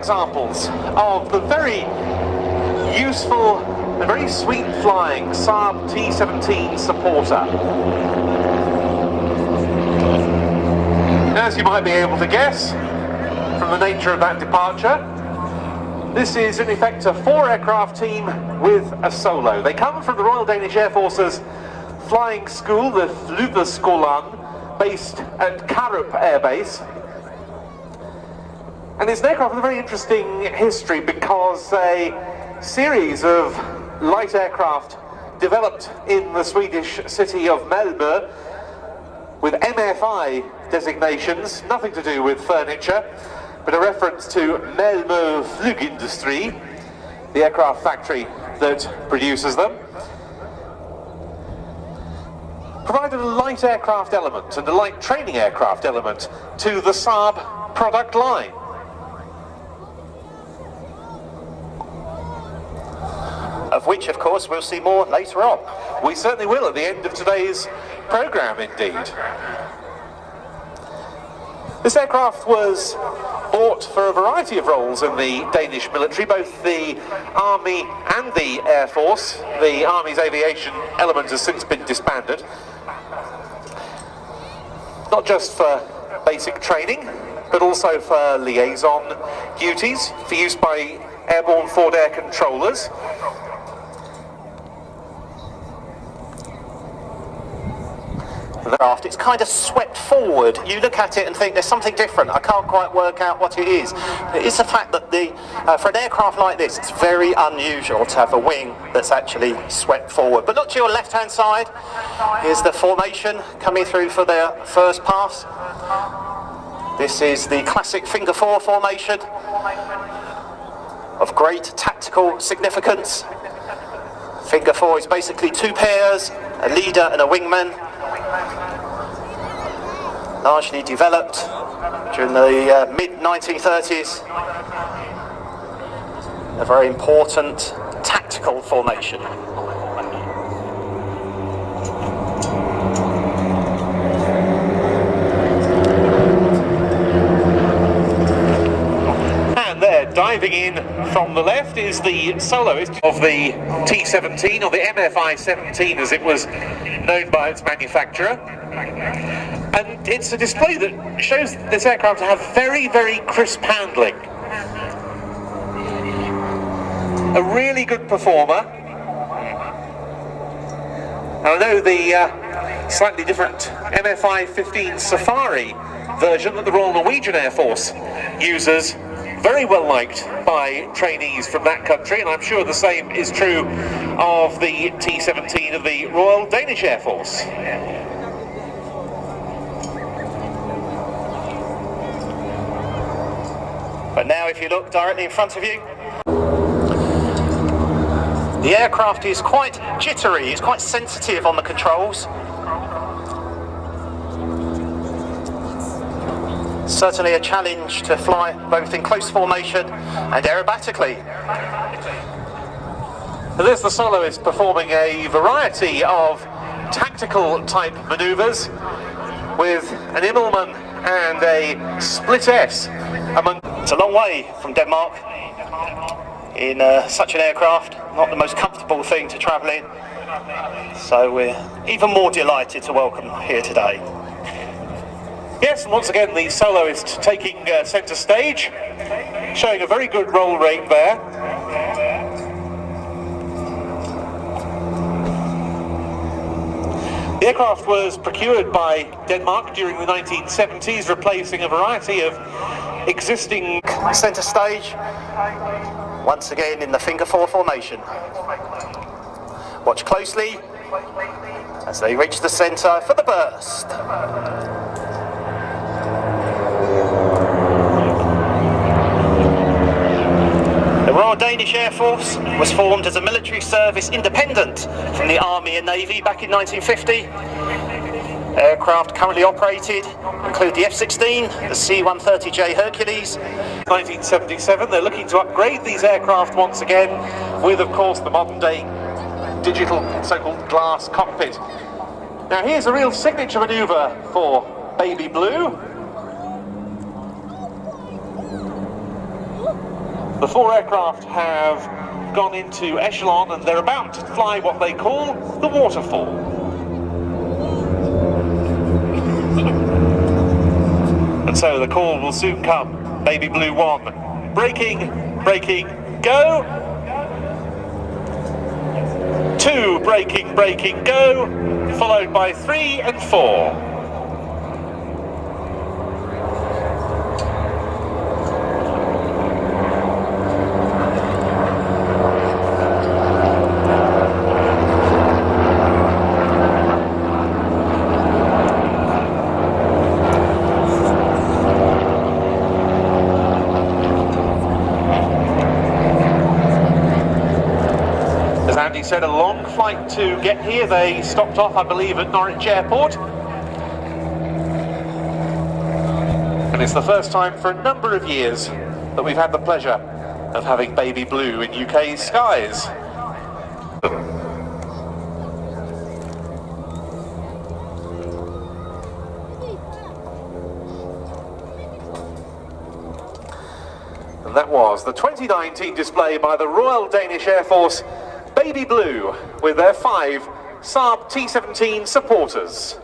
examples of the very useful and very sweet flying Saab T-17 supporter. As you might be able to guess from the nature of that departure, this is in effect a 4-aircraft team with a solo. They come from the Royal Danish Air Force's flying school, the Flyveskolen, based at Karup Air Base. And it's an aircraft with a very interesting history because a series of light aircraft developed in the Swedish city of Malmö with MFI designations, nothing to do with furniture, but a reference to Malmö Flygindustri, the aircraft factory that produces them, provided a light aircraft element and a light training aircraft element to the Saab product line. Of which, of course, we'll see more later on. We certainly will at the end of today's programme, indeed. This aircraft was bought for a variety of roles in the Danish military, both the Army and the Air Force. The Army's aviation element has since been disbanded. Not just for basic training, but also for liaison duties, for use by airborne forward air controllers. It's kind of swept forward. You look at it and think there's something different. I can't quite work out what it is. It is the fact that for an aircraft like this, it's very unusual to have a wing that's actually swept forward. But look to your left-hand side. Here's the formation coming through for their first pass. This is the classic finger 4 formation of great tactical significance. Finger 4 is basically 2 pairs, a leader and a wingman. Largely developed during the mid-1930s. A very important tactical formation. And there, diving in from the left, is the soloist of the T-17, or the MFI-17 as it was known by its manufacturer. And it's a display that shows this aircraft to have very, very crisp handling. A really good performer. I know the slightly different MFI-15 Safari version that the Royal Norwegian Air Force uses, very well liked by trainees from that country, and I'm sure the same is true of the T-17 of the Royal Danish Air Force. But now if you look directly in front of you, the aircraft is quite jittery, it's quite sensitive on the controls. Certainly a challenge to fly both in close formation and aerobatically. There's the soloist performing a variety of tactical type manoeuvres with an Immelman and a split S among. It's a long way from Denmark in such an aircraft, not the most comfortable thing to travel in, so we're even more delighted to welcome here today. Yes, and once again the soloist taking centre stage, showing a very good roll rate there. The aircraft was procured by Denmark during the 1970s, replacing a variety of existing. Centre stage, once again in the finger 4 formation. Watch closely as they reach the centre for the burst. The Royal Danish Air Force was formed as a military service independent from the Army and Navy back in 1950. Aircraft currently operated include the F-16, the C-130J Hercules. 1977, they're looking to upgrade these aircraft once again with, of course, the modern day digital so-called glass cockpit. Now here's a real signature manoeuvre for Baby Blue. The 4 aircraft have gone into echelon and they're about to fly what they call the waterfall. And so the call will soon come. Baby Blue 1. Braking, braking, go. 2, braking, braking, go. Followed by 3 and 4. As Andy said, a long flight to get here. They stopped off, I believe, at Norwich Airport. And it's the first time for a number of years that we've had the pleasure of having Baby Blue in UK skies. And that was the 2019 display by the Royal Danish Air Force, Baby Blue, with their 5 Saab T-17 supporters.